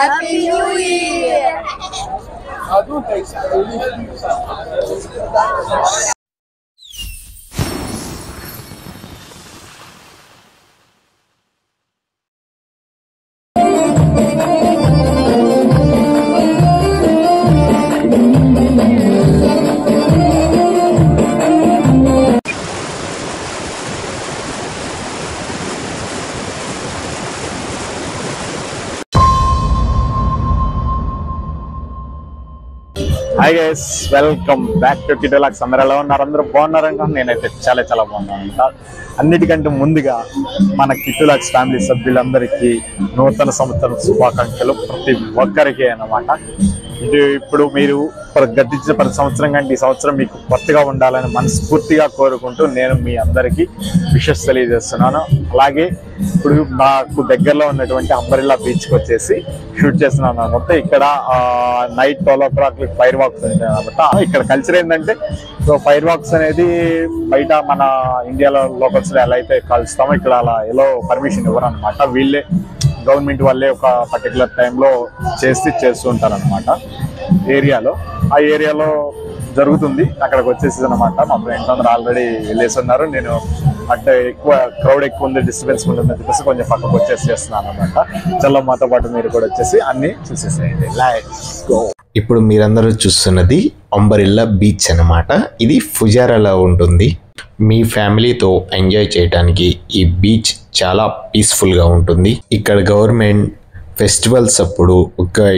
Happy New Year! Hi guys, welcome back to Kitolax. అందరూ ఎలా ఉన్నారు? అందరూ బాగున్నారనుకో. నేనైతే చాలా చాలా బాగున్నాను. అన్నిటికంటే ముందుగా మన కిటోలాక్స్ ఫ్యామిలీ సభ్యులందరికీ నూతన సంవత్సరం శుభాకాంక్షలు ప్రతి ఒక్కరికి అన్నమాట. ఇప్పుడు మీరు గతించిన ప్రతి సంవత్సరం కంటే ఈ సంవత్సరం మీకు కొత్తగా ఉండాలని మనస్ఫూర్తిగా కోరుకుంటూ నేను మీ అందరికీ విషెస్ తెలియజేస్తున్నాను. అలాగే ఇప్పుడు నాకు దగ్గరలో ఉన్నటువంటి అంబరిల్లా బీచ్కి వచ్చేసి షూట్ చేస్తున్నాను అనమాట. ఇక్కడ నైట్ 12 o'clock ఫైర్ వాక్స్ ఉంటాయి అనమాట. ఇక్కడ కల్చర్ ఏంటంటే ఫైర్ వాక్స్ అనేది బయట మన ఇండియాలో లోకల్స్లో ఎలా అయితే కలుస్తామో ఇక్కడ అలా ఎలా పర్మిషన్ ఇవ్వరు అనమాట. వీళ్ళే గవర్నమెంట్ వాళ్ళే ఒక పర్టికులర్ టైంలో చేస్తూ ఉంటారు అనమాట. ఆ ఏరియాలో జరుగుతుంది. అక్కడికి వచ్చేసి అనమాట మా ఫ్రెండ్స్ అందరూ ఆల్రెడీ వెళ్ళేసి ఉన్నారు. నేను అంటే క్రౌడ్ ఎక్కువ ఉంది, డిస్టర్బెన్స్ ఉంటుందని చెప్పేసి కొంచెం పక్కకు వచ్చేసి చేస్తున్నాను అనమాట. చల్ల మాతో పాటు మీరు కూడా వచ్చేసి అన్ని చూసేసేయండి. Let's go. ఇప్పుడు మీరందరూ చూస్తున్నది అంబరిల్లా బీచ్ అన్నమాట. ఇది ఫుజారాలో ఉంటుంది. మీ ఫ్యామిలీతో ఎంజాయ్ చేయడానికి ఈ బీచ్ చాలా పీస్ఫుల్గా ఉంటుంది. ఇక్కడ గవర్నమెంట్ ఫెస్టివల్స్ అప్పుడు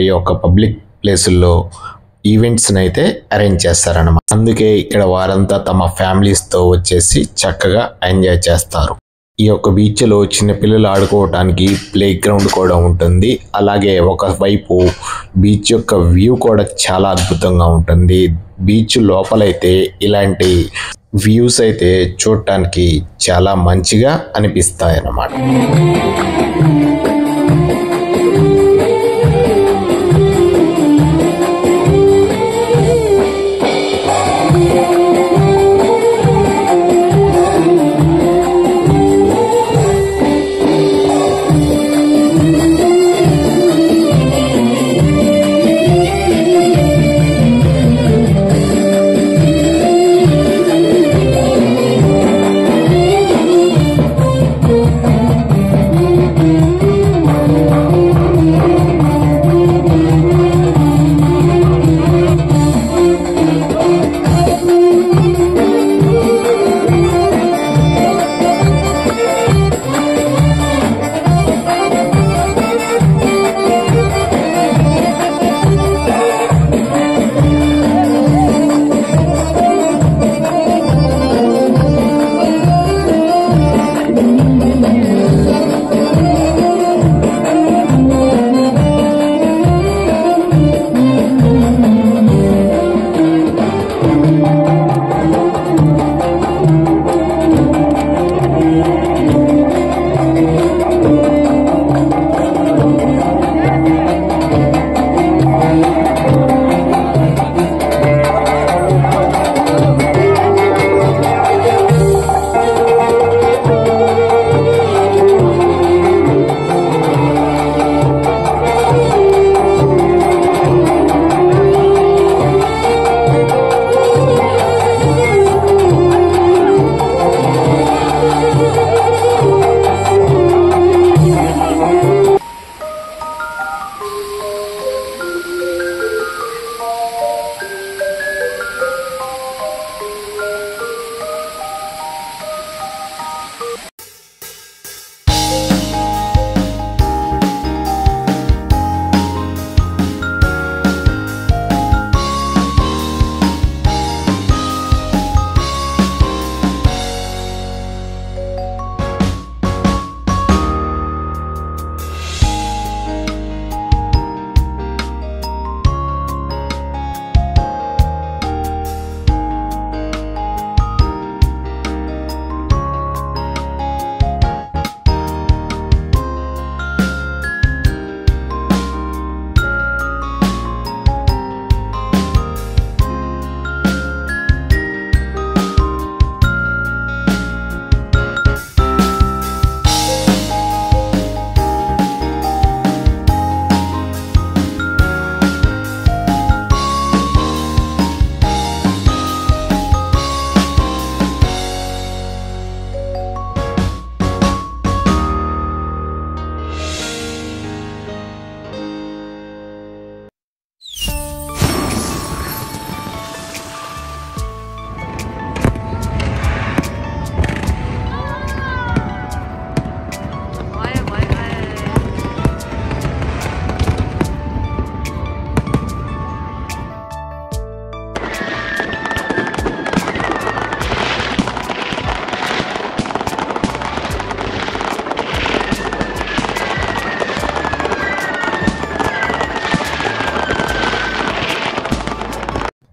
ఈ యొక్క పబ్లిక్ ప్లేసుల్లో ఈవెంట్స్ని అయితే అరేంజ్ చేస్తారన్నమాట. అందుకే ఇక్కడ వారంతా తమ ఫ్యామిలీస్తో వచ్చేసి చక్కగా ఎంజాయ్ చేస్తారు. ఈ యొక్క బీచ్లో చిన్నపిల్లలు ఆడుకోవడానికి ప్లే గ్రౌండ్ కూడా ఉంటుంది. అలాగే ఒకవైపు బీచ్ యొక్క వ్యూ కూడా చాలా అద్భుతంగా ఉంటుంది. బీచ్ లోపలైతే ఇలాంటి వ్యూస్ అయితే చూడటానికి చాలా మంచిగా అనిపిస్తాయి అన్నమాట.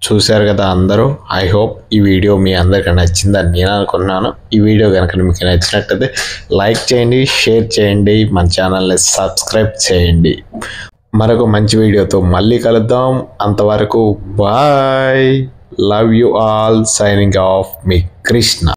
చూశారు కదా అందరూ. ఐ హోప్ ఈ వీడియో మీ అందరికీ నచ్చిందని నేను అనుకున్నాను. ఈ వీడియో కనుక మీకు నచ్చినట్టయితే లైక్ చేయండి, షేర్ చేయండి, మన ఛానల్ని సబ్స్క్రైబ్ చేయండి. మరొక మంచి వీడియోతో మళ్ళీ కలుద్దాం. అంతవరకు bye. Love you all. Signing off మీ కృష్ణ.